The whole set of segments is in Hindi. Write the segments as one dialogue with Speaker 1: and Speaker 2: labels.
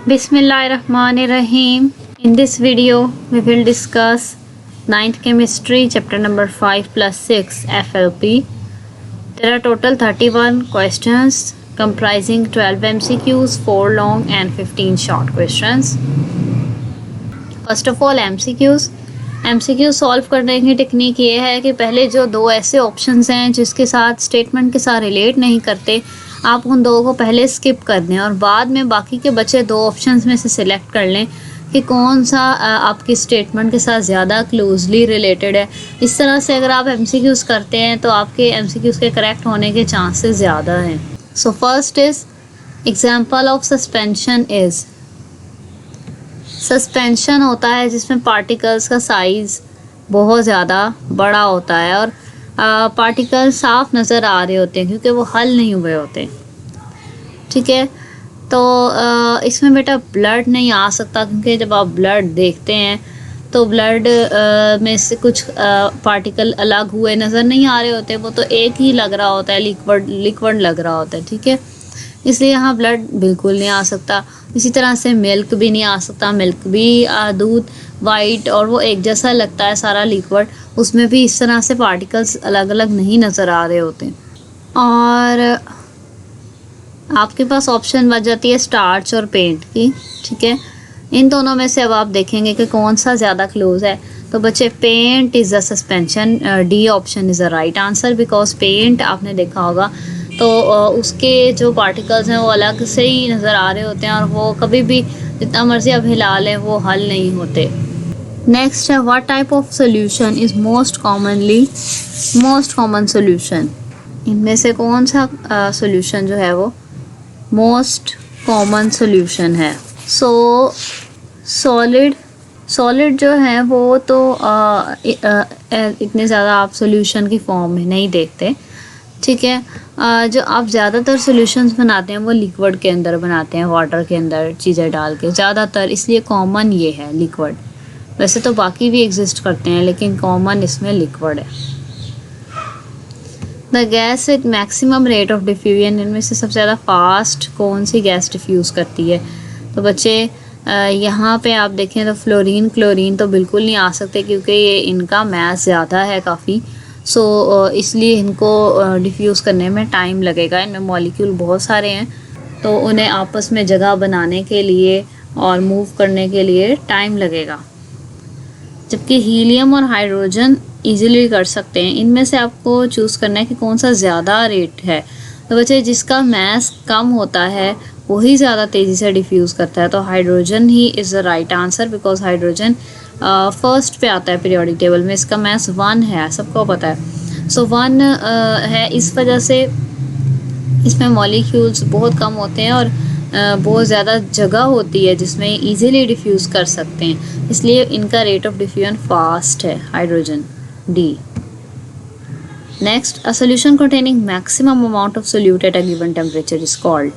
Speaker 1: Bismillahirrahmanirrahim. In this video, we will discuss 9th chemistry chapter number 5 plus 6 FLP. There are total 31 questions comprising 12 MCQs, 4 long and 15 short questions. First of all MCQs. MCQ solve करने की टेक्निक ये है कि पहले जो दो ऐसे ऑप्शंस हैं जिसके साथ स्टेटमेंट के साथ रिलेट नहीं करते, आप उन दो को पहले स्किप कर दें और बाद में बाकी के बचे दो ऑप्शंस में से सिलेक्ट कर लें कि कौन सा आपकी स्टेटमेंट के साथ ज़्यादा क्लोजली रिलेटेड है। इस तरह से अगर आप MCQs करते हैं तो आपके MCQs के करेक्ट होने के चांसेस ज़्यादा हैं। So first is example of suspension is. Suspension होता है जिसमें पार्टिकल्स का साइज़ बहुत ज़्यादा बड़ा होता है और पार्टिकल साफ नज़र आ रहे होते हैं क्योंकि वो हल नहीं हुए होते। ठीक है, तो इसमें बेटा ब्लड नहीं आ सकता क्योंकि जब आप ब्लड देखते हैं तो ब्लड में से कुछ पार्टिकल अलग हुए नज़र नहीं आ रहे होते, वो तो एक ही लग रहा होता है, लिक्विड लग रहा होता है। ठीक है, इसलिए यहाँ ब्लड बिल्कुल नहीं आ सकता। इसी तरह से मिल्क भी नहीं आ सकता, मिल्क भी दूध वाइट और वो एक जैसा लगता है सारा लिक्विड, उसमें भी इस तरह से पार्टिकल्स अलग अलग नहीं नज़र आ रहे होते। और आपके पास ऑप्शन बच जाती है स्टार्च और पेंट की। ठीक है, इन दोनों में से अब आप देखेंगे कि कौन सा ज़्यादा क्लोज है। तो बच्चे paint is a suspension, D option is a right answer because paint आपने देखा होगा तो उसके जो पार्टिकल्स हैं वो अलग से ही नज़र आ रहे होते हैं और वो कभी भी जितना मर्जी आप हिला लें वो हल नहीं होते। नेक्स्ट है what type of solution is most common solution. इनमें से कौन सा सोल्यूशन जो है वो मोस्ट कॉमन सोल्यूशन है। सॉलिड जो है वो तो इतने ज़्यादा आप सोल्यूशन की फॉर्म में नहीं देखते। ठीक है, जो आप ज़्यादातर सॉल्यूशंस बनाते हैं वो लिक्विड के अंदर बनाते हैं, वाटर के अंदर चीज़ें डाल के ज़्यादातर, इसलिए कॉमन ये है लिक्विड। वैसे तो बाकी भी एग्जिस्ट करते हैं लेकिन कॉमन इसमें लिक्विड है। The gas with maximum rate of diffusion, इनमें से सबसे ज़्यादा फास्ट कौन सी गैस डिफ्यूज़ करती है। तो बच्चे यहाँ पे आप देखें तो फ्लोरीन क्लोरीन तो बिल्कुल नहीं आ सकते क्योंकि ये इनका मास ज़्यादा है काफ़ी। इसलिए इनको डिफ्यूज़ करने में टाइम लगेगा। इनमें मॉलिक्यूल बहुत सारे हैं तो उन्हें आपस में जगह बनाने के लिए और मूव करने के लिए टाइम लगेगा। जबकि हीलियम और हाइड्रोजन इजीली कर सकते हैं। इनमें से आपको चूज़ करना है कि कौन सा ज़्यादा रेट है। तो बच्चे जिसका मास कम होता है वही ज़्यादा तेज़ी से डिफ्यूज़ करता है, तो hydrogen he is the right answer because hydrogen first पे आता है पीरियोडिक टेबल में। इसका मास 1 है, सबको पता है। 1 है, इस वजह से इसमें मॉलिक्यूल्स बहुत कम होते हैं और बहुत ज़्यादा जगह होती है जिसमें इजीली डिफ्यूज़ कर सकते हैं, इसलिए इनका रेट ऑफ डिफ्यूजन फास्ट है, hydrogen D. Next, a solution containing maximum amount of solute at a given temperature is called.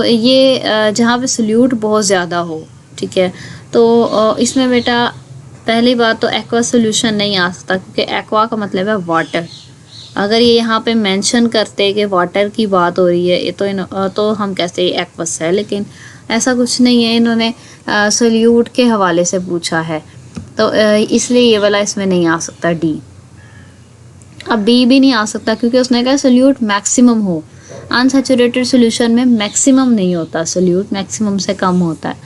Speaker 1: ये जहाँ पे सोल्यूट बहुत ज़्यादा हो, ठीक है, तो इसमें बेटा पहली बात तो एक्वा सोल्यूशन नहीं आ सकता क्योंकि एक्वा का मतलब है वाटर। अगर ये यहाँ पे मेंशन करते कि वाटर की बात हो रही है ये तो हम कहते हैं एक्वस है, लेकिन ऐसा कुछ नहीं है, इन्होंने सोल्यूट के हवाले से पूछा है तो इसलिए ये वाला इसमें नहीं आ सकता डी। अब बी भी नहीं आ सकता क्योंकि उसने कहा सोल्यूट मैक्सिमम हो। अनसैचुरेटेड सोल्यूशन में मैक्सिमम नहीं होता, सोल्यूट मैक्सिमम से कम होता है,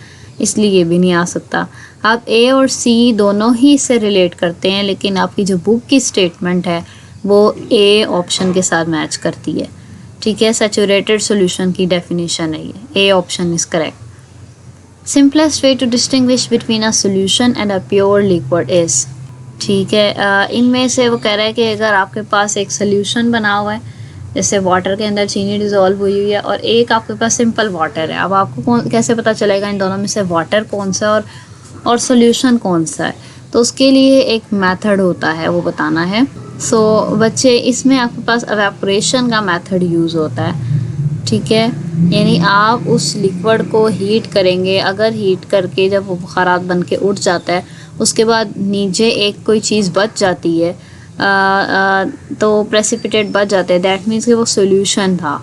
Speaker 1: इसलिए ये भी नहीं आ सकता। आप ए और सी दोनों ही इससे रिलेट करते हैं लेकिन आपकी जो बुक की स्टेटमेंट है वो ए ऑप्शन के साथ मैच करती है। ठीक है, सैचुरेटेड सोल्यूशन की डेफिनेशन है ये, A option is correct. Simplest way to distinguish between a solution and a pure liquid is. ठीक है, इनमें से वो कह रहा है कि अगर आपके पास एक सोल्यूशन बना हुआ है जैसे वाटर के अंदर चीनी डिज़ोल्व हुई हुई है और एक आपके पास सिंपल वाटर है, अब आपको कैसे पता चलेगा इन दोनों में से वाटर कौन सा और सॉल्यूशन कौन सा है। तो उसके लिए एक मेथड होता है, वो बताना है। बच्चे इसमें आपके पास एवेपोरेशन का मेथड यूज़ होता है। ठीक है, यानी आप उस लिक्विड को हीट करेंगे, अगर हीट करके जब वो बुखारात बन के उठ जाता है उसके बाद नीचे एक कोई चीज़ बच जाती है तो प्रेसिपिटेट बच जाते हैं, दैट मीन्स कि वो सोल्यूशन था।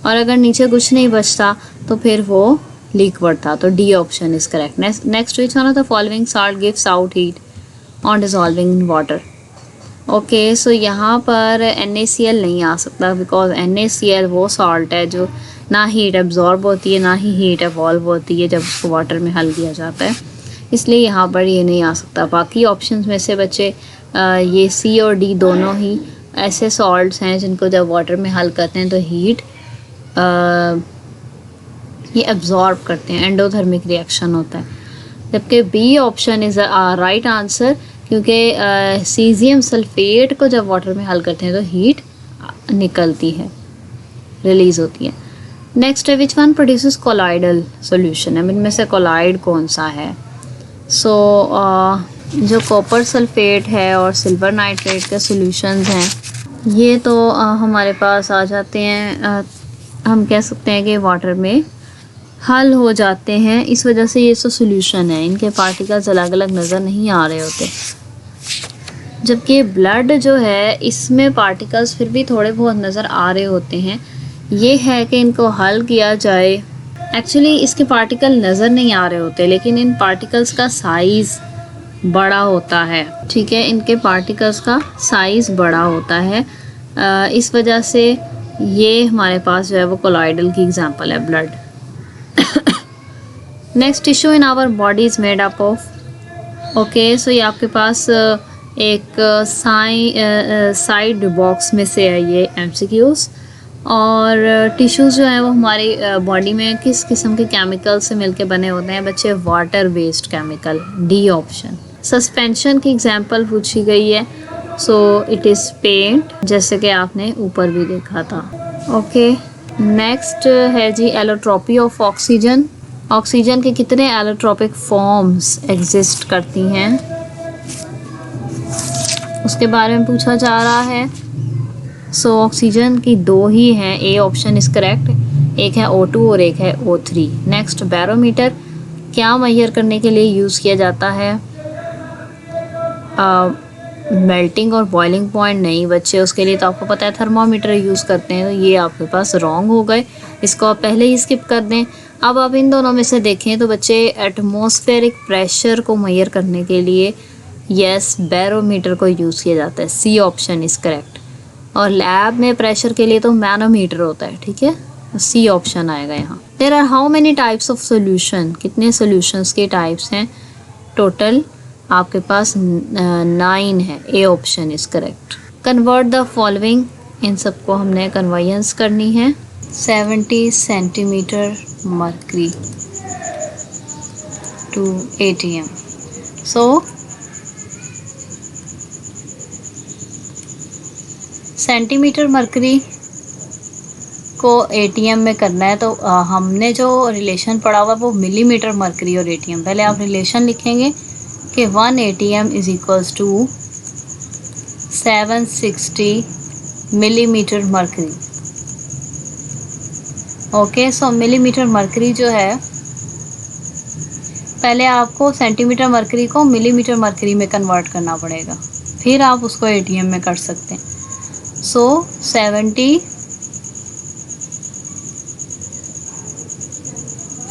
Speaker 1: और अगर नीचे कुछ नहीं बचता तो फिर वो लिक्विड था, तो D option is correct. Next which one of the following salt gives out heat on dissolving in water. Okay, so यहाँ पर NaCl नहीं आ सकता, बिकॉज NaCl वो सॉल्ट है जो ना हीट एब्जॉर्ब होती है ना ही हीट एवॉल्व होती है जब उसको वाटर में हल किया जाता है, इसलिए यहाँ पर ये नहीं आ सकता। बाकी ऑप्शंस में से बच्चे ये C और D दोनों ही ऐसे सॉल्ट्स हैं जिनको जब वाटर में हल करते हैं तो हीट ये एब्जॉर्ब करते हैं, एंडोथर्मिक रिएक्शन होता है। जबकि B option is right answer, क्योंकि सीजियम सल्फेट को जब वाटर में हल करते हैं तो हीट निकलती है, रिलीज़ होती है। नेक्स्ट है which one produces colloidal solution, है इनमें से कोलाइड कौन सा है। सो जो कॉपर सल्फेट है और सिल्वर नाइट्रेट के सॉल्यूशंस हैं ये तो हमारे पास आ जाते हैं, हम कह सकते हैं कि वाटर में हल हो जाते हैं, इस वजह से ये सॉल्यूशन है, इनके पार्टिकल्स अलग अलग नज़र नहीं आ रहे होते। जबकि ब्लड जो है इसमें पार्टिकल्स फिर भी थोड़े बहुत नज़र आ रहे होते हैं, ये है कि इनको हल किया जाए। एक्चुअली इसके पार्टिकल नज़र नहीं आ रहे होते, लेकिन इन पार्टिकल्स का साइज़ बड़ा होता है, ठीक है, इनके पार्टिकल्स का साइज़ बड़ा होता है, इस वजह से ये हमारे पास जो है वो कोलाइडल की एग्जांपल है, blood. Next tissue in our body is made up of. Okay, so ये आपके पास एक साइड बॉक्स में से है ये MCQs। और टिश्यूज़ जो हैं वो हमारी बॉडी में किस किस्म के केमिकल से मिलके बने होते हैं बच्चे, water based chemical, D option. Suspension की एग्जांपल पूछी गई है, सो इट इज़ पेंट, जैसे कि आपने ऊपर भी देखा था। ओके, नेक्स्ट है जी एलोट्रॉपी ऑफ ऑक्सीजन। ऑक्सीजन के कितने एलोट्रॉपिक फॉर्म्स एग्जिस्ट करती हैं उसके बारे में पूछा जा रहा है। सो ऑक्सीजन की दो ही हैं, ए ऑप्शन इज करेक्ट, एक है O2 और एक है O3। नेक्स्ट बैरोमीटर क्या मेजर करने के लिए यूज़ किया जाता है, मेल्टिंग और बॉइलिंग पॉइंट नहीं बच्चे, उसके लिए तो आपको पता है थर्मामीटर यूज़ करते हैं, तो ये आपके पास रॉन्ग हो गए, इसको आप पहले ही स्किप कर दें। अब आप इन दोनों में से देखें तो बच्चे एटमॉस्फेरिक प्रेशर को मेजर करने के लिए यस बैरोमीटर को यूज़ किया जाता है, सी ऑप्शन इज़ करेक्ट। और लैब में प्रेशर के लिए तो मैनोमीटर होता है, ठीक है, सी ऑप्शन आएगा यहाँ। There are how many types of solution, कितने सोल्यूशंस के टाइप्स हैं टोटल, आपके पास 9 है, A option is correct. Convert the following, इन सबको हमने कन्वर्जेंस करनी है। 70 centimetre mercury to ATM। So centimetre mercury को ATM में करना है, तो हमने जो रिलेशन पढ़ा हुआ वो मिलीमीटर मर्करी और ATM। पहले आप रिलेशन लिखेंगे कि 1 ATM is equals to 760 millimetre mercury. Okay, so millimetre mercury जो है, पहले आपको सेंटीमीटर मर्करी को मिलीमीटर मर्करी में कन्वर्ट करना पड़ेगा, फिर आप उसको ATM में कर सकते हैं। सो 70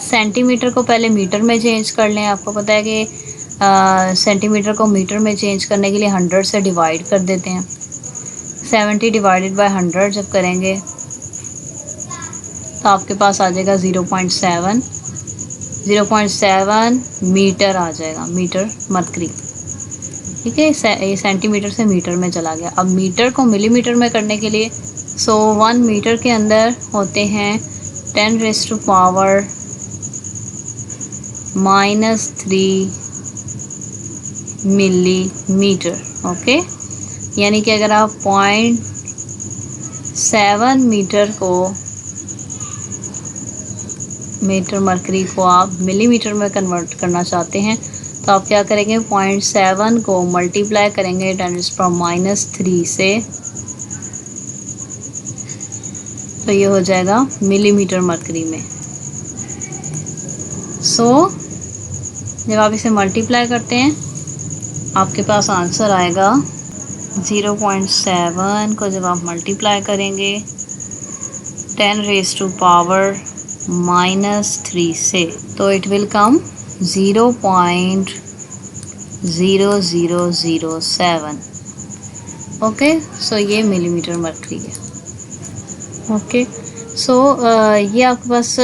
Speaker 1: सेंटीमीटर को पहले मीटर में चेंज कर लें। आपको पता है कि सेंटीमीटर को मीटर में चेंज करने के लिए 100 से डिवाइड कर देते हैं। 70 डिवाइडेड बाय 100 जब करेंगे तो आपके पास आ जाएगा 0.7 मीटर आ जाएगा, मीटर मर्करी, ठीक है। ये सेंटीमीटर से मीटर में चला गया। अब मीटर को मिलीमीटर में करने के लिए 1 मीटर के अंदर होते हैं 10⁻³ मिलीमीटर। ओके, यानी कि अगर आप 0.7 मीटर को मीटर मर्करी को आप मिलीमीटर में कन्वर्ट करना चाहते हैं तो आप क्या करेंगे, 0.7 को मल्टीप्लाई करेंगे 10⁻³ से, तो ये हो जाएगा मिलीमीटर मर्करी में। जब आप इसे मल्टीप्लाई करते हैं आपके पास आंसर आएगा 0.7 को जब आप मल्टीप्लाई करेंगे 10⁻³ -3 से, तो it will come 0.0007। Okay, so ये मिलीमीटर मरकरी है। ओके, सो ये आपके पास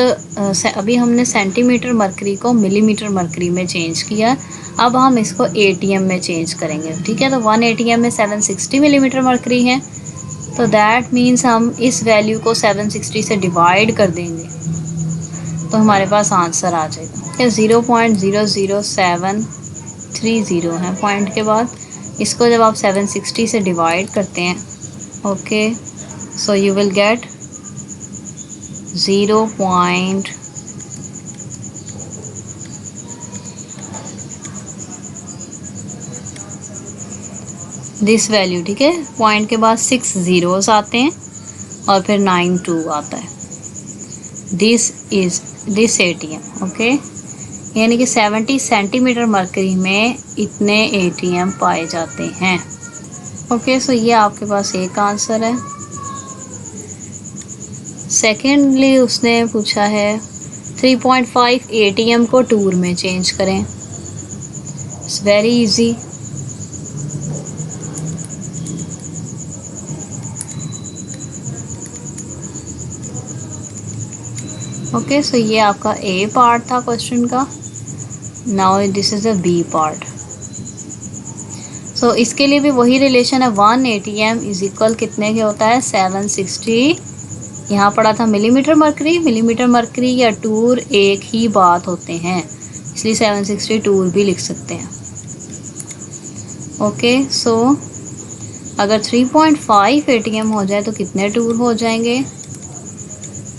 Speaker 1: अभी हमने सेंटीमीटर मरकरी को मिलीमीटर मरकरी में चेंज किया। अब हम इसको एटीएम में चेंज करेंगे, ठीक है। तो 1 एटीएम में 760 मिलीमीटर मरकरी है, तो दैट मीन्स हम इस वैल्यू को 760 से डिवाइड कर देंगे तो हमारे पास आंसर आ जाएगा। 0.00730 है पॉइंट के बाद। इसको जब आप 760 से डिवाइड करते हैं, okay, so you will get 0. This value, ठीक है। पॉइंट के बाद 6 zeros आते हैं और फिर 92 आता है। दिस एटीएम, ओके, यानी कि 70 सेंटीमीटर मरकरी में इतने एटीएम पाए जाते हैं। ओके, सो ये आपके पास एक आंसर है। सेकेंडली उसने पूछा है 3.5 एटीएम को टूर में चेंज करें। It's very easy. Okay, so ये आपका ए पार्ट था क्वेश्चन का। Now this is a B part. So इसके लिए भी वही रिलेशन है, 1 एटीएम इज इक्वल कितने के होता है, 760। यहाँ पढ़ा था मिलीमीटर मरकरी या टूर एक ही बात होते हैं, इसलिए 760 टूर भी लिख सकते हैं। ओके, सो अगर 3.5 एटीएम हो जाए तो कितने टूर हो जाएंगे,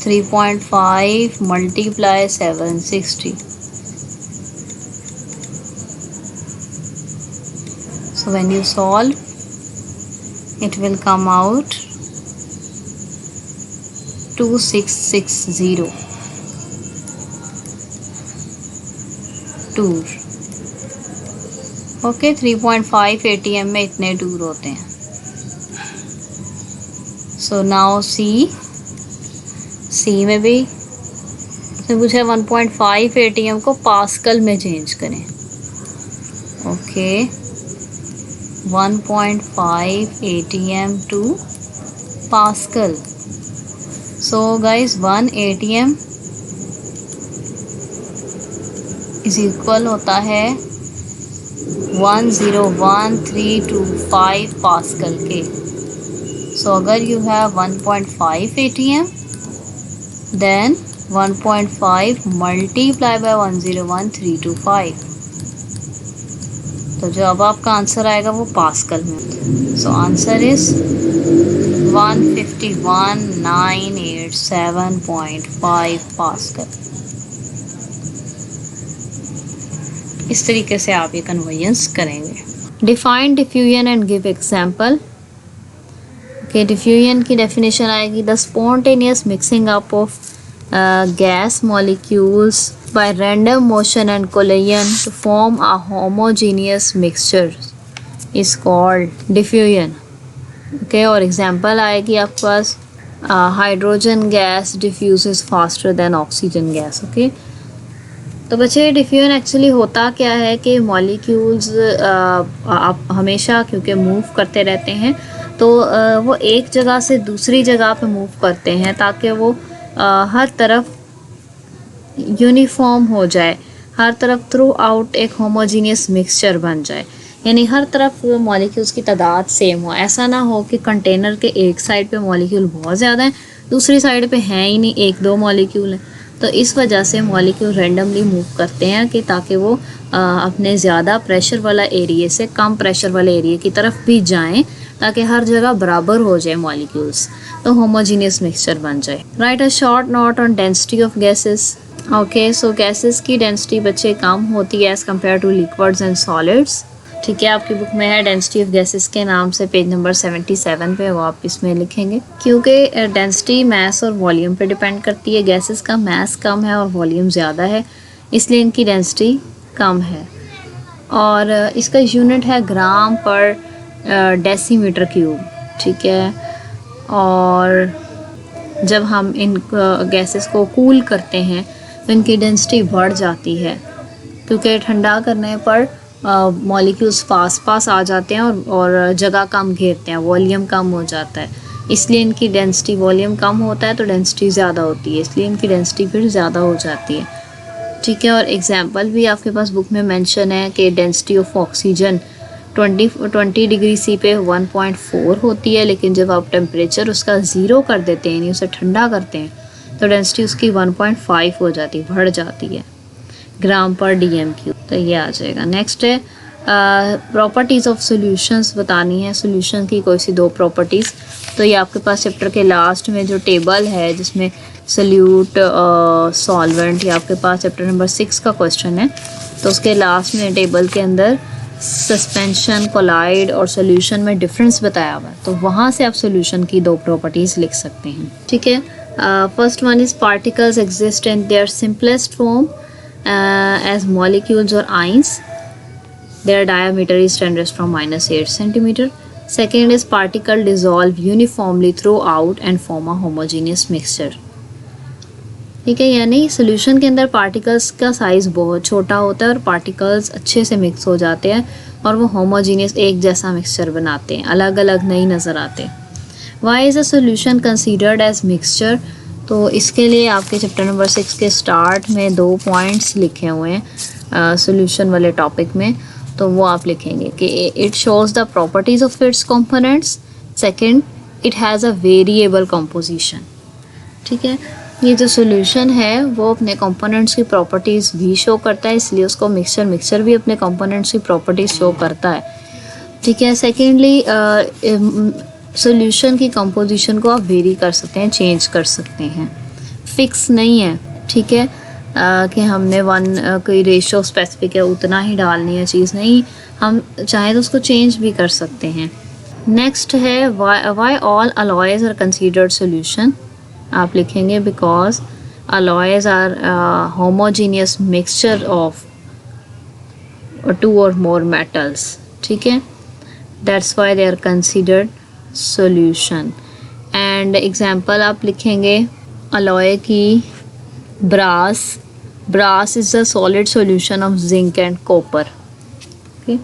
Speaker 1: 3.5 multiply 760। So when you solve, it will come out 2660 tour. Okay, 3.5 ATM में इतने टूर होते हैं। सो नाउ सी में भी उसने पूछा 1.5 एटीएम को पास्कल में चेंज करें। Okay, 1.5 ATM to Pascal. So guys, 1 ATM is equal होता है 101.325 पास्कल के। So अगर you have 1.5 ATM, then 1.5 multiply by 101.325। तो जो अब आपका आंसर आएगा वो पास्कल में। So answer is 151,987.5 pascal. इस तरीके से आप ये कन्वर्जेंस करेंगे। Define diffusion and give example. Okay, diffusion की डेफिनेशन आएगी, the spontaneous mixing up of gas molecules by random motion and collision to form a homogeneous mixture is called diffusion. Okay, और एग्जांपल आएगी आपके पास, hydrogen gas diffuses faster than oxygen gas. Okay, तो बच्चे डिफ्यूजन एक्चुअली होता क्या है कि मॉलिक्यूल्स आप हमेशा क्योंकि मूव करते रहते हैं तो वो एक जगह से दूसरी जगह पे मूव करते हैं ताकि वो हर तरफ यूनिफॉर्म हो जाए, हर तरफ थ्रू आउट एक होमोजीनियस मिक्सचर बन जाए, यानी हर तरफ मॉलिक्यूल्स की तादाद सेम हो। ऐसा ना हो कि कंटेनर के एक साइड पे मॉलिक्यूल बहुत ज़्यादा हैं, दूसरी साइड पे हैं ही नहीं, एक दो मॉलिक्यूल हैं। तो इस वजह से मॉलिक्यूल रैंडमली मूव करते हैं कि ताकि वो अपने ज़्यादा प्रेशर वाला एरिया से कम प्रेशर वाले एरिया की तरफ भी जाएं, ताकि हर जगह बराबर हो जाए मॉलिक्यूल्स, तो होमोजीनियस मिक्सचर बन जाए। Right a short note on density of gases. Okay, so gases की डेंसिटी बच्चे कम होती है as compare two liquids and solids. ठीक है, आपकी बुक में है डेंसिटी ऑफ गैसेस के नाम से, पेज नंबर 77 पे, वो आप इसमें लिखेंगे। क्योंकि डेंसिटी मास और वॉल्यूम पे डिपेंड करती है, गैसेस का मास कम है और वॉल्यूम ज़्यादा है, इसलिए इनकी डेंसिटी कम है। और इसका यूनिट है ग्राम पर डेसीमीटर क्यूब। ठीक है, और जब हम इन गैसेस को कूल करते हैं तो इनकी डेंसिटी बढ़ जाती है, क्योंकि ठंडा करने पर मॉलिक्यूल्स पास आ जाते हैं और जगह कम घेरते हैं, वॉल्यूम कम हो जाता है, इसलिए इनकी डेंसिटी, वॉल्यूम कम होता है तो डेंसिटी ज़्यादा होती है, इसलिए इनकी डेंसिटी फिर ज़्यादा हो जाती है। ठीक है, और एग्जांपल भी आपके पास बुक में मेंशन है कि density of oxygen 20 degree C पे 1.4 होती है, लेकिन जब आप टेम्परेचर उसका 0 कर देते हैं, यानी उसे ठंडा करते हैं, तो डेंसिटी उसकी 1.5 हो जाती है, बढ़ जाती है ग्राम पर DMQ। तो ये आ जाएगा। नेक्स्ट है प्रॉपर्टीज़ ऑफ सॉल्यूशंस बतानी है, सॉल्यूशन की कोई सी 2 प्रॉपर्टीज़। तो ये आपके पास चैप्टर के लास्ट में जो टेबल है जिसमें सल्यूट सॉल्वेंट, ये आपके पास चैप्टर नंबर 6 का क्वेश्चन है, तो उसके लास्ट में टेबल के अंदर सस्पेंशन, कोलाइड और सॉल्यूशन में डिफरेंस बताया हुआ है, तो वहाँ से आप सॉल्यूशन की 2 प्रॉपर्टीज़ लिख सकते हैं। ठीक है, first one is particles exist in their simplest form as molecules or ions. Their diameter is 10⁻⁻8 centimeter. Second is particle dissolve uniformly throughout and form a homogeneous mixture. ठीक है, यानी सोल्यूशन के अंदर पार्टिकल्स का साइज़ बहुत छोटा होता है और पार्टिकल्स अच्छे से मिक्स हो जाते हैं और वो होमोजीनियस एक जैसा मिक्सचर बनाते हैं, अलग अलग नहीं नज़र आते। Why is a solution considered as mixture? तो इसके लिए आपके चैप्टर नंबर 6 के स्टार्ट में 2 पॉइंट्स लिखे हुए हैं सॉल्यूशन वाले टॉपिक में, तो वो आप लिखेंगे कि it shows the properties of its components, second it has a variable composition. ठीक है, ये जो सॉल्यूशन है वो अपने कंपोनेंट्स की प्रॉपर्टीज़ भी शो करता है, इसलिए उसको मिक्सचर भी अपने कंपोनेंट्स की प्रॉपर्टीज़ शो करता है। ठीक है, सेकेंडली सॉल्यूशन की कंपोजिशन को आप वेरी कर सकते हैं, चेंज कर सकते हैं, फिक्स नहीं है। ठीक है, कि हमने कोई रेशो स्पेसिफिक है उतना ही डालनी है चीज़, नहीं, हम चाहें तो उसको चेंज भी कर सकते हैं। नेक्स्ट है why all alloys are considered solution? आप लिखेंगे because alloys are homogeneous mixture of 2 or more metals। ठीक है, that's why they are considered solution. And example आप लिखेंगे अलॉय की brass is the solid solution of zinc and copper. Okay,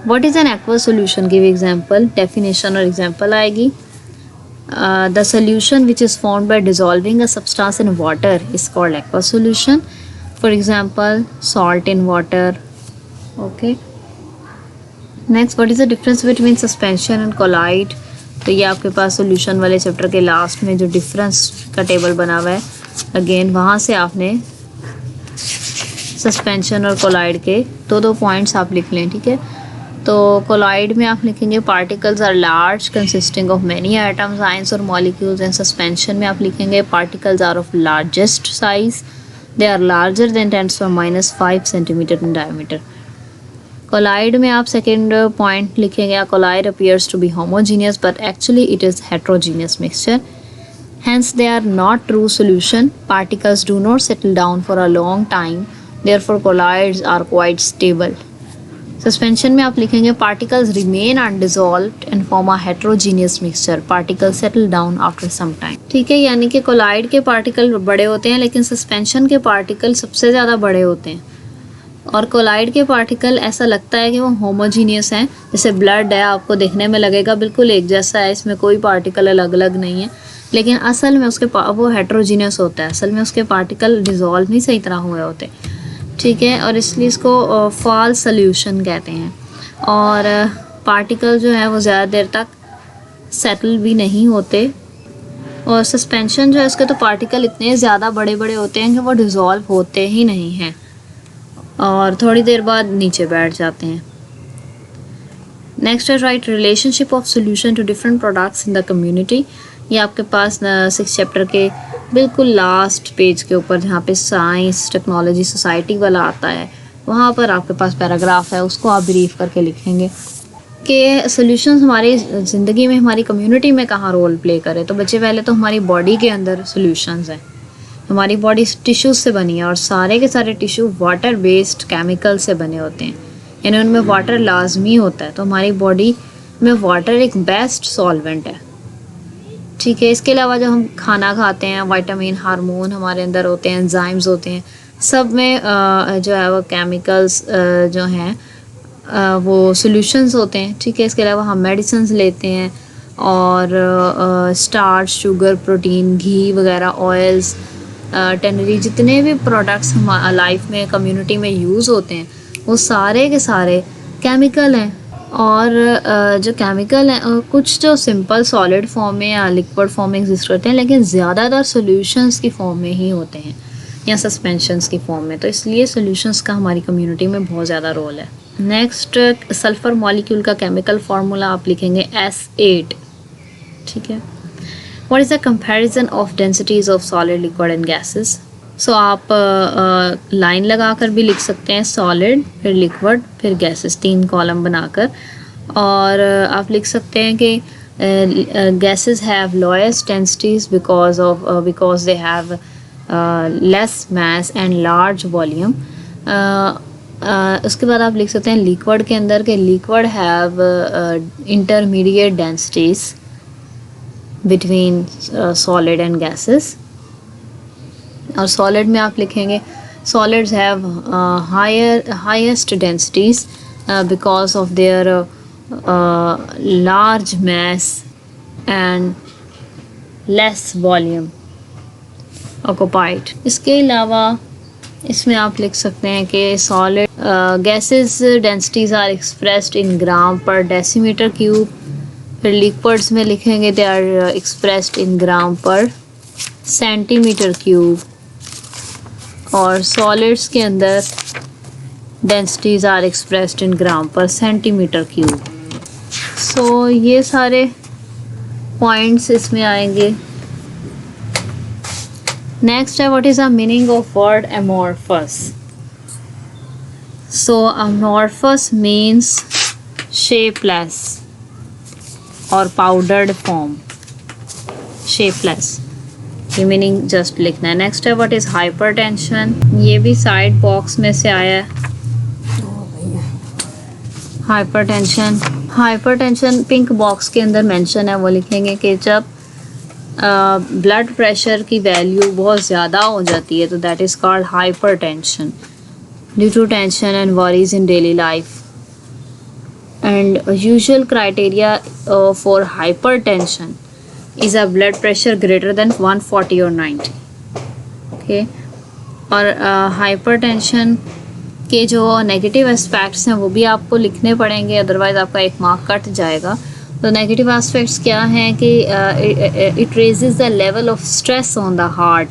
Speaker 1: what is an aqueous solution? Give example, definition और एग्जाम्पल आएगी। The solution which is formed by dissolving a substance in water is called aqueous solution. For example salt in water. Okay, next, what is the difference between suspension and colloid? तो ये आपके पास सॉल्यूशन वाले चैप्टर के लास्ट में जो डिफरेंस का टेबल बना हुआ है, अगेन वहाँ से आपने सस्पेंशन और कोलाइड के 2 पॉइंट्स आप लिख लें। ठीक है, तो कोलाइड में आप लिखेंगे particles are large consisting of many atoms, ions और मॉलिक्यूल्स। एंड सस्पेंशन में आप लिखेंगे particles are of largest size, they are larger than 10⁻⁵ centimetre in diameter. Colloid में आप सेकेंड पॉइंट लिखेंगे colloid appears to be homogeneous but actually it is heterogeneous mixture, hence they are not true solution. Particles do not settle down for a long time, therefore colloids are quite stable. Suspension में आप लिखेंगे particles remain undissolved and form a heterogeneous mixture, particles settle down after some time. ठीक है, यानी कि कोलाइड के पार्टिकल बड़े होते हैं लेकिन सस्पेंशन के पार्टिकल सबसे ज़्यादा बड़े होते हैं, और कोलाइड के पार्टिकल ऐसा लगता है कि वो होमोजीनियस हैं, जैसे ब्लड है, आपको देखने में लगेगा बिल्कुल एक जैसा है, इसमें कोई पार्टिकल अलग अलग नहीं है, लेकिन असल में उसके वो हेट्रोजीनियस होता है, असल में उसके पार्टिकल डिज़ोल्व नहीं सही तरह हुए होते। ठीक है, और इसलिए इसको फॉल्स सॉल्यूशन कहते हैं। और पार्टिकल जो है वो ज़्यादा देर तक सेटल भी नहीं होते, और सस्पेंशन जो है उसके तो पार्टिकल इतने ज़्यादा बड़े बड़े होते हैं कि वो डिज़ोल्व होते ही नहीं हैं और थोड़ी देर बाद नीचे बैठ जाते हैं। नेक्स्ट है right relationship of solution to different products in the community. ये आपके पास 6 चैप्टर के बिल्कुल लास्ट पेज के ऊपर जहाँ पे साइंस टेक्नोलॉजी सोसाइटी वाला आता है, वहाँ पर आपके पास पैराग्राफ है, उसको आप ब्रीफ करके लिखेंगे कि सॉल्यूशंस हमारी ज़िंदगी में, हमारी कम्युनिटी में कहाँ रोल प्ले करे। तो बच्चे पहले तो हमारी बॉडी के अंदर सॉल्यूशंस हैं, हमारी बॉडी टिश्यूज़ से बनी है और सारे के सारे टिश्यू वाटर बेस्ड केमिकल से बने होते हैं, यानी उनमें वाटर लाजमी होता है। तो हमारी बॉडी में वाटर एक बेस्ट सॉल्वेंट है। ठीक है। इसके अलावा जो हम खाना खाते हैं, विटामिन, हार्मोन हमारे अंदर होते हैं, एंजाइम्स होते हैं, सब में जो है वो केमिकल्स जो हैं वो सॉल्यूशंस होते हैं। ठीक है। इसके अलावा हम मेडिसिन्स लेते हैं और स्टार्च, शुगर, प्रोटीन, घी वगैरह, ऑयल्स, टेनरी, जितने भी प्रोडक्ट्स हम लाइफ में, कम्युनिटी में यूज़ होते हैं, वो सारे के सारे केमिकल हैं। और जो केमिकल हैं कुछ जो सिंपल सॉलिड फॉर्म में या लिक्विड फॉर्म में एग्जिस्ट करते हैं, लेकिन ज़्यादातर सॉल्यूशंस की फॉर्म में ही होते हैं या सस्पेंशंस की फॉर्म में। तो इसलिए सॉल्यूशंस का हमारी कम्युनिटी में बहुत ज़्यादा रोल है। नेक्स्ट, सल्फ़र मॉलिक्यूल का केमिकल फार्मूला आप लिखेंगे S8। ठीक है। What is the comparison of densities of solid, liquid and gases. So आप लाइन लगा कर भी लिख सकते हैं, सॉलिड, फिर लिक्विड, फिर गैसेस, 3 कॉलम बनाकर। और आप लिख सकते हैं कि gases have lowest densities because they have less mass and large volume. उसके बाद आप लिख सकते हैं लिक्विड के अंदर के liquid have intermediate densities between solid and gases. और सॉलिड में आप लिखेंगे solids have highest densities because of their large mass and less volume occupied. इसके अलावा इसमें आप लिख सकते हैं कि solid gases densities are expressed in gram per decimetre cube. फिर लिक्विड्स में लिखेंगे they are expressed in gram पर सेंटीमीटर क्यूब। और सॉलिड्स के अंदर densities are expressed in gram पर सेंटीमीटर क्यूब। सो ये सारे पॉइंट्स इसमें आएंगे। नेक्स्ट है what is the meaning of word amorphous. So amorphous means shapeless और पाउडर्ड फॉर्म, शेपलेस, ये मीनिंग जस्ट लिखना है। नेक्स्ट है व्हाट इज़ हाइपरटेंशन। ये भी साइड बॉक्स में से आया है। हाइपरटेंशन पिंक बॉक्स के अंदर मेंशन है, वो लिखेंगे कि जब ब्लड प्रेशर की वैल्यू बहुत ज़्यादा हो जाती है तो that is called hypertension due to tension and worries in daily life. And usual criteria for hypertension is a blood pressure greater than 140 or 90। Okay. और हाइपरटेंशन के जो नेगेटिव एस्पेक्ट्स हैं वो भी आपको लिखने पड़ेंगे, अदरवाइज़ आपका 1 मार्क कट जाएगा। तो नेगेटिव एस्पेक्ट्स क्या हैं कि it raises the level of stress on the heart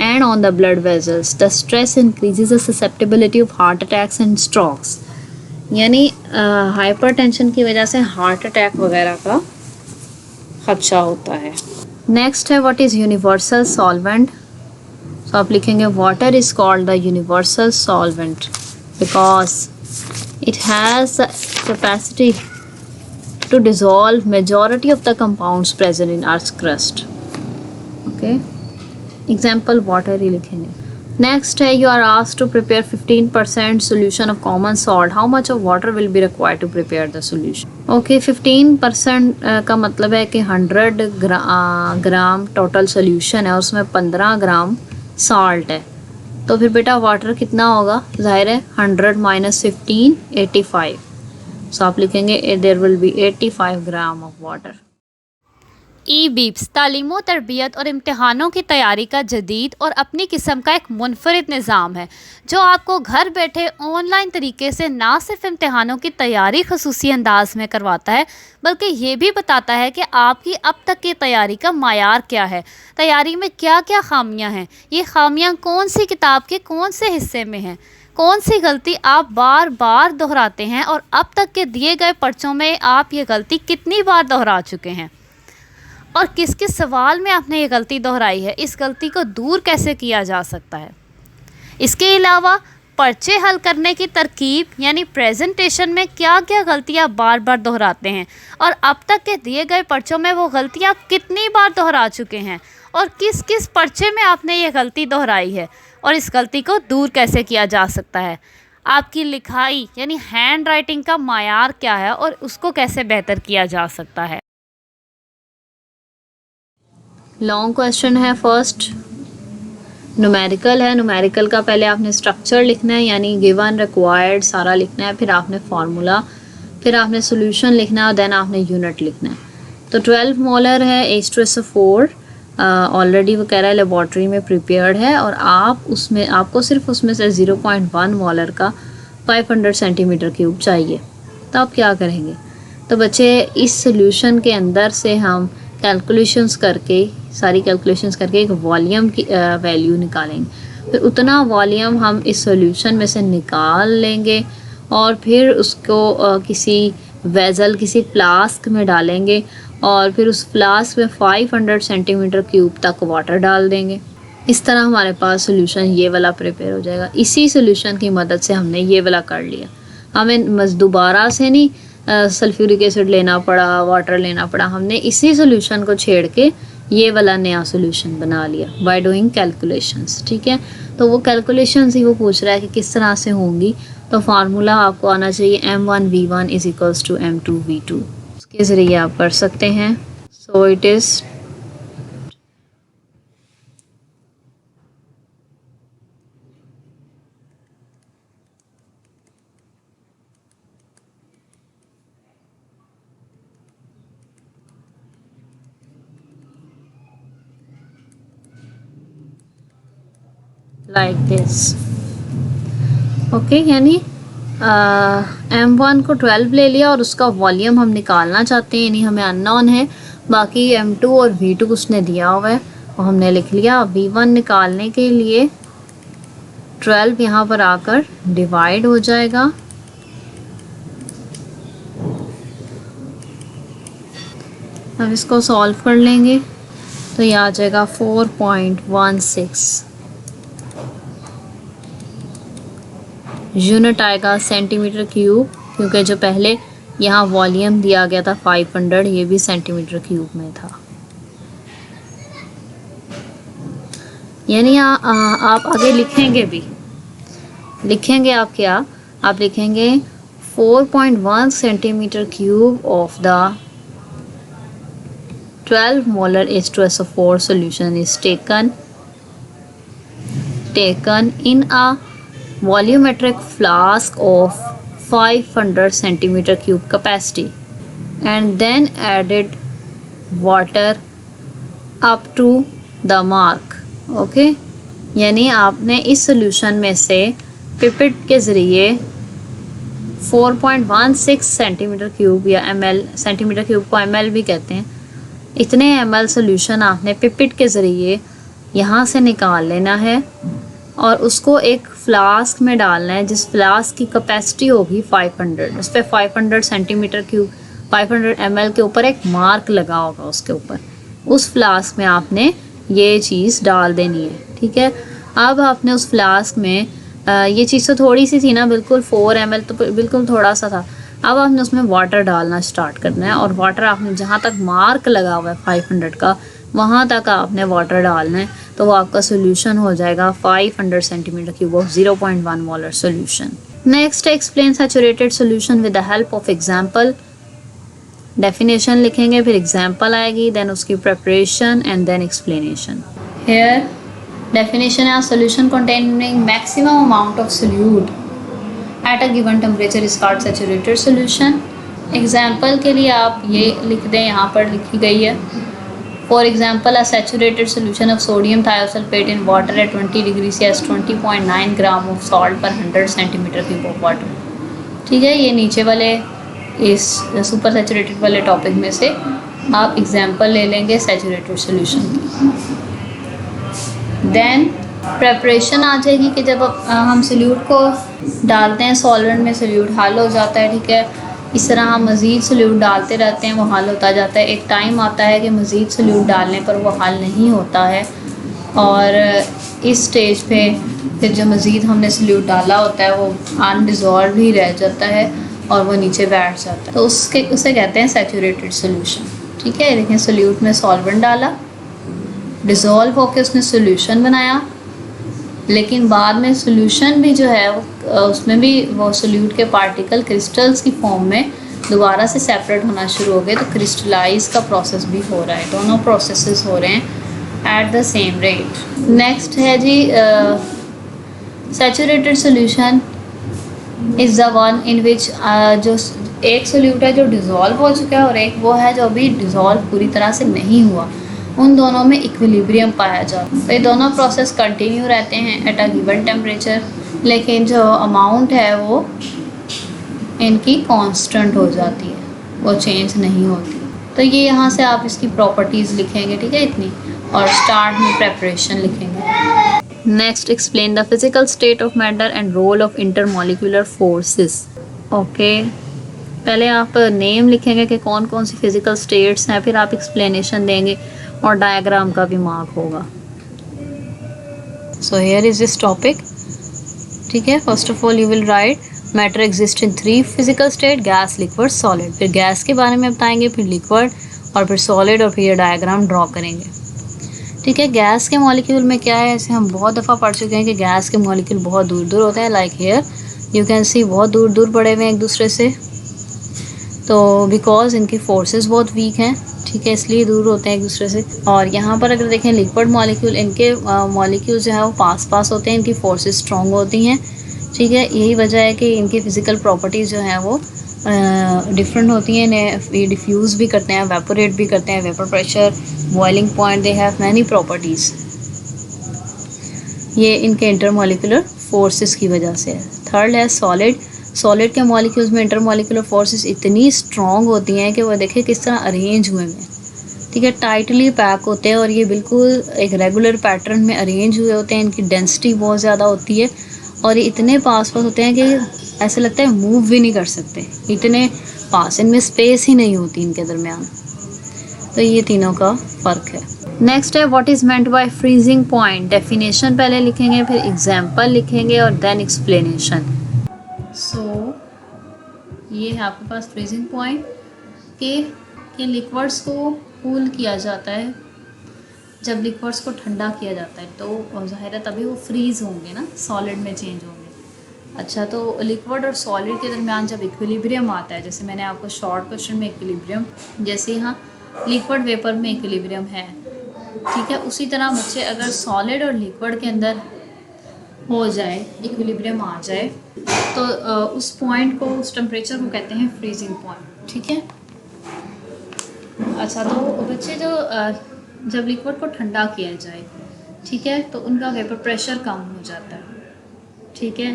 Speaker 1: and on the blood vessels. The stress increases the susceptibility of heart attacks and strokes. यानी हाइपरटेंशन की वजह से हार्ट अटैक वगैरह का खदशा होता है। नेक्स्ट है व्हाट इज़ यूनिवर्सल सॉल्वेंट। तो आप लिखेंगे water is called the universal solvent because it has the capacity to dissolve majority of the compounds present in earth crust. Okay. Example water ही लिखेंगे। नेक्स्ट है you are asked to prepare 15% solution of common salt, how much of water will be required to prepare the solution. Okay. 15% का मतलब है कि 100 ग्राम टोटल सोल्यूशन है और उसमें 15 ग्राम सॉल्ट है। तो फिर बेटा वाटर कितना होगा, ज़ाहिर है 100 - 15 85। सो आप लिखेंगे there will be 85 gram of water.
Speaker 2: ई-बीप्स तालीम तरबियत और इम्तहानों की तैयारी का जदीद और अपनी किस्म का एक मुनफरिद निज़ाम है जो आपको घर बैठे ऑनलाइन तरीके से ना सिर्फ इम्तहानों की तैयारी खसूसी अंदाज में करवाता है बल्कि ये भी बताता है कि आपकी अब तक की तैयारी का मायार क्या है, तैयारी में क्या क्या खामियां हैं, ये खामियां कौन सी किताब के कौन से हिस्से में हैं, कौन सी गलती आप बार बार दोहराते हैं और अब तक के दिए गए पर्चों में आप ये गलती कितनी बार दोहरा चुके हैं और किस किस सवाल में आपने ये गलती दोहराई है, इस गलती को दूर कैसे किया जा सकता है। इसके अलावा पर्चे हल करने की तरकीब यानी प्रेजेंटेशन में क्या क्या गलतियाँ बार बार दोहराते हैं और अब तक के दिए गए पर्चों में वो गलतियाँ आप कितनी बार दोहरा चुके हैं और किस किस पर्चे में आपने ये गलती दोहराई है और इस गलती को दूर कैसे किया जा सकता है। आपकी लिखाई यानी हैंड राइटिंग का मायार क्या है और उसको कैसे बेहतर किया जा सकता है।
Speaker 1: लॉन्ग क्वेश्चन है। फर्स्ट न्यूमेरिकल है। न्यूमेरिकल का पहले आपने स्ट्रक्चर लिखना है, यानी गिवन, रिक्वायर्ड सारा लिखना है, फिर आपने फार्मूला, फिर आपने सोल्यूशन लिखना है और देन आपने यूनिट लिखना है। तो 12 मोलर है H2SO4, ऑलरेडी वो कह रहा है लेबॉर्ट्री में प्रिपेयर्ड है, और आपको सिर्फ उसमें से 0.1 मोलर का 500 सेंटीमीटर क्यूब चाहिए। तो आप क्या करेंगे? तो बच्चे इस सोल्यूशन के अंदर से हम सारी कैलकुलेशंस करके एक वॉल्यूम की वैल्यू निकालेंगे। फिर उतना वॉल्यूम हम इस सॉल्यूशन में से निकाल लेंगे और फिर उसको किसी वेज़ल, किसी फ्लास्क में डालेंगे और फिर उस फ्लास्क में 500 सेंटीमीटर क्यूब तक वाटर डाल देंगे। इस तरह हमारे पास सॉल्यूशन ये वाला प्रिपेयर हो जाएगा। इसी सॉल्यूशन की मदद से हमने ये वाला कर लिया। हमें दोबारा से नहीं सल्फ्यूरिक एसिड लेना पड़ा, वाटर लेना पड़ा। हमने इसी सॉल्यूशन को छेड़ के ये वाला नया सॉल्यूशन बना लिया बाय डूइंग कैलकुलेशंस। ठीक है, तो वो कैलकुलेशंस ही वो पूछ रहा है कि किस तरह से होंगी। तो फार्मूला आपको आना चाहिए M1V1 = M2V2, उसके ज़रिए आप कर सकते हैं। So it is like this. Okay, यानी M1 को 12 ले लिया और उसका वॉल्यूम हम निकालना चाहते हैं, यानी हमें अननोन है। बाकी M2 और V2 उसने दिया हुआ है और हमने लिख लिया। V1 निकालने के लिए 12 यहाँ पर आकर डिवाइड हो जाएगा। अब इसको सॉल्व कर लेंगे तो ये आ जाएगा 4.16। यूनिट आएगा सेंटीमीटर क्यूब, क्योंकि जो पहले यहाँ वॉल्यूम दिया गया था 500, ये भी सेंटीमीटर क्यूब में था। यानी आप आगे लिखेंगे आप क्या? आप लिखेंगे 4.1 centimetre cube of the 12 molar H2SO4 solution is taken in a volumetric flask of 500 centimeter cube capacity and then added water up to the mark. Okay, यानी आपने इस सोल्यूशन में से पिपेट के ज़रिए 4.16 सेंटीमीटर क्यूब या ml, सेंटीमीटर क्यूब को ml भी कहते हैं, इतने ml सोल्यूशन आपने पिपेट के ज़रिए यहाँ से निकाल लेना है और उसको एक फ्लास्क में डालना है जिस फ्लास्क की कैपेसिटी होगी 500। उस पर 500 सेंटीमीटर क्यूब 500 ml के ऊपर एक मार्क लगा होगा, उसके ऊपर उस फ्लास्क में आपने ये चीज़ डाल देनी है। ठीक है, अब आपने उस फ्लास्क में ये चीज़ तो थोड़ी सी थी ना, बिल्कुल 4 ml तो बिल्कुल थोड़ा सा था। अब आपने उसमें वाटर डालना स्टार्ट करना है और वाटर आपने जहाँ तक मार्क लगा हुआ है 500 का, वहाँ तक आपने वाटर डालना है। तो वो आपका सोल्यूशन हो जाएगा 500 centimetre cube of 0.1 molar solution. Next, explain saturated solution with the help of example. Definition लिखेंगे, फिर एग्जाम्पल आएगी, देन उसकी preparation and then explanation. Here definition है solution containing maximum amount of solute at a given temperature is called saturated solution। Example के लिए आप ये लिख दें, यहाँ पर लिखी गई है। For example, a saturated solution of sodium thiosulphate in water at 20 degree CS 20.9 gram of salt पर 100 सेंटीमीटर क्यूब ऑफ वाटर। ठीक है, ये नीचे वाले इस सुपर सैचुरेटेड वाले टॉपिक में से आप एग्जाम्पल ले लेंगे सैचुरेटेड सोल्यूशन की। देन प्रेपरेशन आ जाएगी कि जब हम सोल्यूट को डालते हैं सॉल्वेंट में, सोल्यूट हल हो जाता है। ठीक है, इस तरह हम मज़ीद सोल्यूट डालते रहते हैं, वो हल होता जाता है। एक टाइम आता है कि मज़ीद सोल्यूट डालने पर वो हल नहीं होता है और इस स्टेज पे फिर जो मज़ीद हमने सोल्यूट डाला होता है वो अनडिज़ॉल्व ही रह जाता है और वो नीचे बैठ जाता है। तो उसे कहते हैं सैचुरेटेड सोल्यूशन। ठीक है, देखें सोल्यूट में सॉल्वेंट डाला, डिज़ोल्व होकर उसने सोल्यूशन बनाया, लेकिन बाद में सोल्यूशन भी जो है उसमें भी वो सोल्यूट के पार्टिकल क्रिस्टल्स की फॉर्म में दोबारा से सेपरेट होना शुरू हो गए। तो क्रिस्टलाइज का प्रोसेस भी हो रहा है, दोनों प्रोसेसेस हो रहे हैं। At the same rate. Next है G saturated solution is the one in which जो एक सोल्यूट है जो डिज़ोल्व हो चुका है और एक वो है जो अभी डिज़ोल्व पूरी तरह से नहीं हुआ, उन दोनों में इक्विलिब्रियम पाया जाता है। तो ये दोनों प्रोसेस कंटिन्यू रहते हैं एट अ गिवन टेम्परेचर, लेकिन जो अमाउंट है वो इनकी कांस्टेंट हो जाती है, वो चेंज नहीं होती। तो ये यहाँ से आप इसकी प्रॉपर्टीज़ लिखेंगे, ठीक है, इतनी, और स्टार्ट में प्रेपरेशन लिखेंगे। Next explain the physical state of matter and role of intermolecular forces. Okay, पहले आप नेम लिखेंगे कि कौन कौन सी फिजिकल स्टेट्स हैं, फिर आप एक्सप्लेनेशन देंगे और डायग्राम का भी मार्क होगा। So here is this topic, ठीक है। First of all you will write matter exist in 3 physical state, gas, liquid, solid. फिर गैस के बारे में बताएंगे, फिर लिक्विड, और फिर सॉलिड, और फिर ये डायग्राम ड्रॉ करेंगे, ठीक है। गैस के मॉलिक्यूल में क्या है, ऐसे हम बहुत दफ़ा पढ़ चुके हैं कि गैस के मॉलिक्यूल बहुत दूर दूर होते हैं। Like here you can see बहुत दूर दूर पड़े हुए हैं एक दूसरे से, तो बिकॉज इनकी फोर्सेस बहुत वीक हैं, ठीक है, इसलिए दूर होते हैं एक दूसरे से। और यहाँ पर अगर देखें लिक्विड मॉलिक्यूल, इनके मॉलिक्यूल जो है वो पास पास होते हैं, इनकी फोर्सेस स्ट्रॉन्ग होती हैं, ठीक है। यही वजह है कि इनकी फ़िज़िकल प्रॉपर्टीज़ जो हैं वो डिफरेंट होती हैं। इन्हें डिफ्यूज़ भी करते हैं, वेपोरेट भी करते हैं, vapour pressure, boiling point, they have many properties. ये इनके इंटरमॉलिक्यूलर फोर्सेस की वजह से है। थर्ड है सॉलिड। सॉलिड के मॉलिक्यूल्स में इंटरमॉलिक्यूलर फोर्सेस इतनी स्ट्रॉन्ग होती हैं कि वो देखिए किस तरह अरेंज हुए हैं, ठीक है, टाइटली पैक होते हैं और ये बिल्कुल एक रेगुलर पैटर्न में अरेंज हुए होते हैं। इनकी डेंसिटी बहुत ज़्यादा होती है और ये इतने पास पास होते हैं कि ऐसे लगता है मूव भी नहीं कर सकते, इतने पास, इनमें स्पेस ही नहीं होती इनके दरमियान। तो ये तीनों का फ़र्क है। नेक्स्ट है what is meant by freezing point. Definition पहले लिखेंगे, फिर एग्जाम्पल लिखेंगे और देन एक्सप्लेनेशन। सो ये है आपके पास फ्रीजिंग पॉइंट कि लिक्विड्स को कूल किया जाता है। जब लिक्विड्स को ठंडा किया जाता है तो ज़ाहिर है तभी वो फ्रीज़ होंगे ना, सॉलिड में चेंज होंगे। अच्छा, तो लिक्विड और सॉलिड के दरमियान जब इक्विलिब्रियम आता है, जैसे मैंने आपको शॉर्ट क्वेश्चन में इक्विलिब्रियम, जैसे यहाँ लिक्विड वेपर में इक्विलिब्रियम है, ठीक है, उसी तरह बच्चे अगर सॉलिड और लिक्विड के अंदर हो जाए, इक्विलिब्रियम आ जाए, तो उस पॉइंट को, उस टेम्परेचर को कहते हैं फ्रीजिंग पॉइंट, ठीक है। अच्छा, तो बच्चे जो जब लिक्विड को ठंडा किया जाए, ठीक है, तो उनका वेपर प्रेशर कम हो जाता है, ठीक है,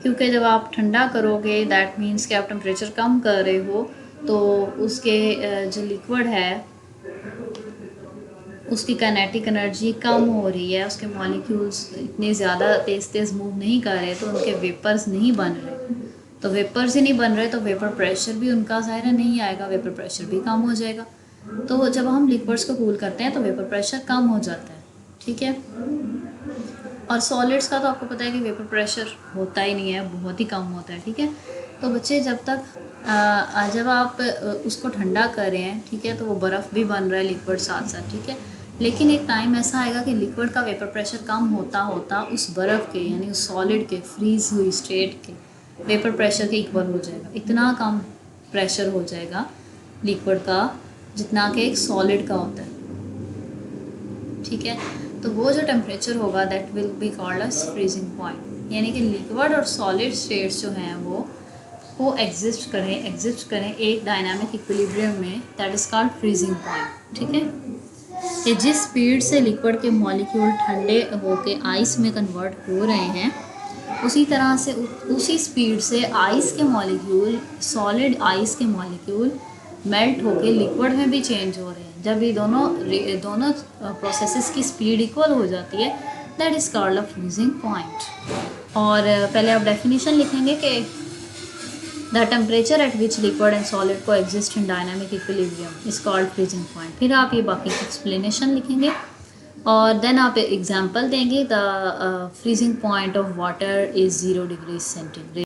Speaker 1: क्योंकि जब आप ठंडा करोगे दैट मीन्स कि आप टेम्परेचर कम कर रहे हो, तो उसके जो लिक्विड है उसकी काइनेटिक एनर्जी कम हो रही है, उसके मॉलिक्यूल्स इतने ज़्यादा तेज़ मूव नहीं कर रहे, तो उनके वेपर्स नहीं बन रहे। तो वेपर्स ही नहीं बन रहे तो वेपर प्रेशर भी उनका ज़ाहिर नहीं आएगा, वेपर प्रेशर भी कम हो जाएगा। तो जब हम लिक्विड्स को कूल करते हैं तो वेपर प्रेशर कम हो जाता है, ठीक है। और सॉलिड्स का तो आपको पता है कि वेपर प्रेशर होता ही नहीं है, बहुत ही कम होता है, ठीक है। तो बच्चे जब तक जब आप उसको ठंडा कर रहे हैं, ठीक है, तो वो बर्फ़ भी बन रहा है लिक्विड साथ साथ, ठीक है, लेकिन एक टाइम ऐसा आएगा कि लिक्विड का वेपर प्रेशर कम होता होता उस बर्फ़ के, यानी उस सॉलिड के फ्रीज़ हुई स्टेट के वेपर प्रेशर के इक्वल हो जाएगा। इतना कम प्रेशर हो जाएगा लिक्विड का जितना कि एक सॉलिड का होता है, ठीक है। तो वो जो टेम्परेचर होगा that will be called as freezing point, यानी कि लिक्विड और सॉलिड स्टेट्स जो हैं वो एग्जिस्ट करें एक डायनामिक इक्विलिब्रियम में, that is called freezing point, ठीक है। कि जिस स्पीड से लिक्विड के मॉलिक्यूल ठंडे होके आइस में कन्वर्ट हो रहे हैं, उसी तरह से उसी स्पीड से आइस के मॉलिक्यूल, सॉलिड आइस के मॉलिक्यूल मेल्ट होके लिक्विड में भी चेंज हो रहे हैं। जब ये दोनों प्रोसेसेस की स्पीड इक्वल हो जाती है, that is called a freezing point. और पहले आप डेफिनेशन लिखेंगे कि the temperature at which liquid and solid coexist in dynamic equilibrium is called freezing point. फिर आप ये बाकी की एक्सप्लेनेशन लिखेंगे और देन आप एग्जांपल देंगे। The freezing point of water is 0 degree centigrade.